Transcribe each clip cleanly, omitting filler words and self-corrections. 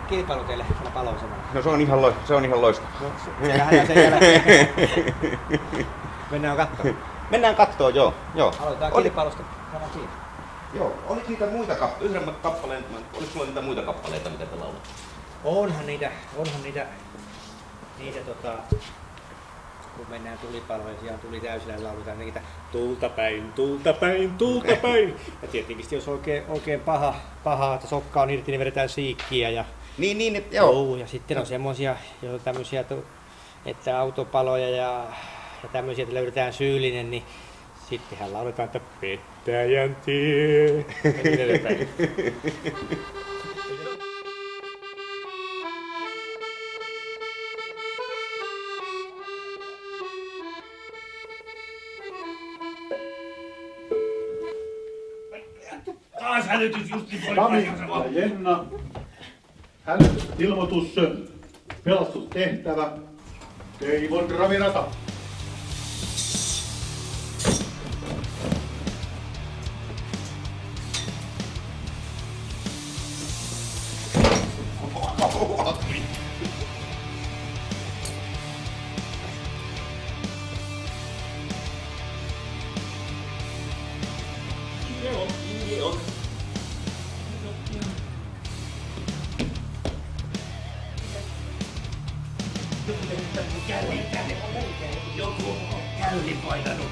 kilpailu teille täällä Paloasemalla? No se on ihan loistava. No, se lähdetään sen jälkeen. Mennään katsomaan. Mennään kattoon, joo. Aloitetaan kilpailusta saman siinä. Joo, oli niitä muita kappaleita, oliko sulla niitä muita kappaleita, mitä te laulatte? Onhan niitä kun mennään tulipaloon ja siellä tuli täysillä ja lauletaan niitä tulta päin, tulta päin, tulta päin. Ja tietenkin jos oikein paha, että sokka on irti, niin vedetään siikkiä ja joo. Ja sitten on semmosia, jo tämmösiä, että autopaloja ja tämmösiä, että löydetään syyllinen, niin sittenhän lauletaan, että pettäjän tie. Taas hälytys justiin Sami ja Jenna. Hälytysilmoitus. Pelastustehtävä. Teivon ravirata. Joku on källin painanut.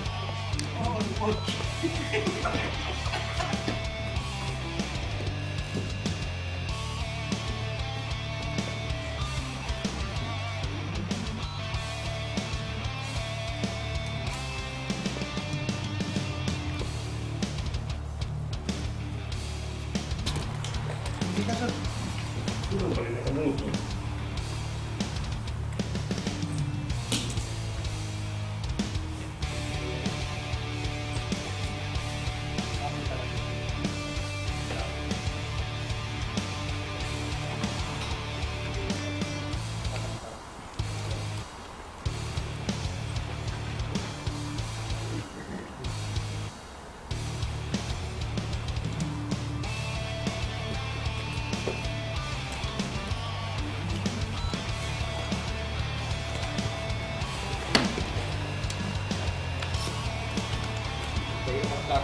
Mitä sä? Kuinka oli näitä muuttunut?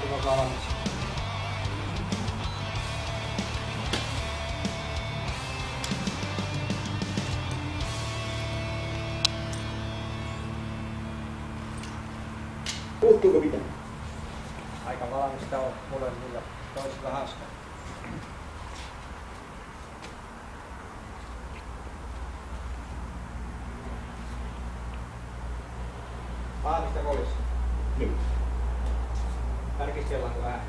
Kun on valmis. Puuttuuko mitään? Aika valmista on molemmilla toisilla haaskaa. Valmista kolissa. Nyt. Tarkistellaanko vähän?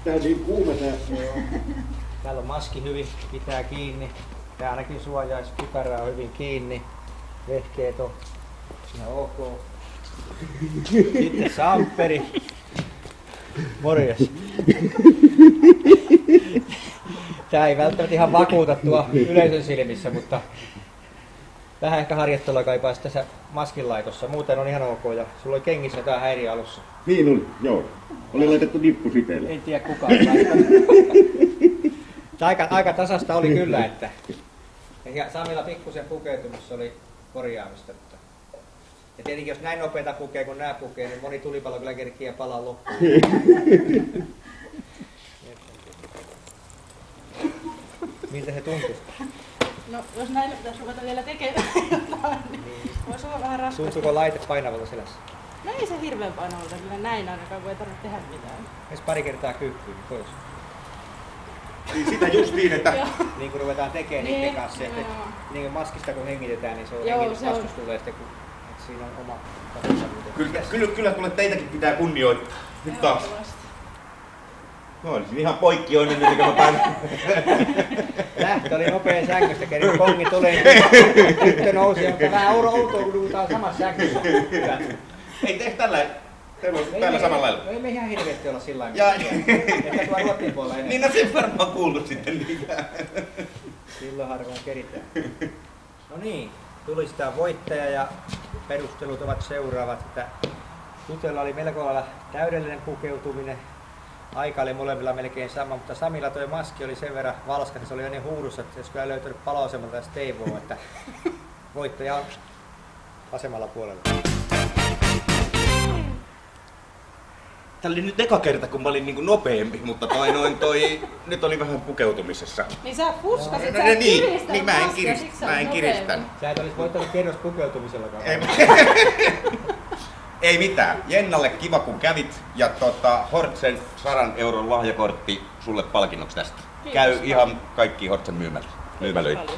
Tää niin kuuma tää. Täällä on maski hyvin, pitää kiinni. Tää ainakin suojaisi, kypärää on hyvin kiinni. Vehkeet on ihan ok. Sitten samperi. Morjes. Tää ei välttämättä ihan vakuuta tuo yleisön silmissä, mutta vähän ehkä harjoittelua kaipaisi tässä maskin laitossa. Muuten on ihan ok ja sulla oli kengissä tää häiriö alussa. Niin oli, joo. Oli laitettu nippu siteelle. En tiedä kukaan laittanut. Aika tasasta oli kyllä, että ja Samilla pikkusen pukeutumassa oli korjaamista. Ja tietenkin jos näin nopeita pukee kuin nää pukee, niin moni tulipalo kyllä kerkiä palaa loppuun. Miltä se tuntuu? No, jos näillä pitäisi ruveta vielä tekemään jotain, niin voisi olla vähän raskasta. Tuntuuko laite painavalta selässä? No ei se hirveän painavalta, kyllä näin ainakaan, voi ei tarvitse tehdä mitään. Jos pari kertaa kyykkyy, niin pois. Niin sitä justiin, että Niin kun ruvetaan tekemään niiden Niin, kanssa, että joo. niin kuin maskista kun hengitetään, niin se on Joo, hengitysvastus se on. tulee sitten, kun että siinä on oma kyllä kuule teitäkin pitää kunnioittaa. Nyt taas. Ehdottomasti. No olisin ihan poikkioinen, niin mä pääsin. Lähtö oli nopea sängystä, kerin kongi tuli, tyttö nousi, mutta vähän outoa, kun nukutaan samassa sängyssä. Ei tee tällä. Teillä on täällä samalla lailla. Ei me ihan hirveästi olla sillä Ja- lailla. Ehkä tuo Ruotsin puolella enemmän. Niin no se varmaan kuullut sitten niitä. Silloin harvoin keritään. No niin, tuli sitä voittaja ja perustelut ovat seuraavat, että Tutella oli melko lailla täydellinen pukeutuminen. aika oli molemmilla melkein sama, mutta Samilla toi maski oli sen verran valskas, että se oli jo niin huudussa, että jos kyllä löytynyt paloasemalta tästä Teivoa, että voittaja on vasemmalla puolella. Tää oli nyt eka kerta, kun mä olin niinku nopeampi, mutta nyt oli vähän pukeutumisessa. Niin sä fuskasit, No, sä et niin, kiristä niin mä en maskia, kiristä- siksi sä mä en olit kiristän. nopeampi. Sä et olisi voittanut kerros pukeutumisellakaan. Ei mitään. Jennalle kiva kun kävit ja Hortsen 100 € lahjakortti sulle palkinnoksi tästä. Kiitos Käy paljon. ihan kaikki Hortsen myymälöitä. Paljon.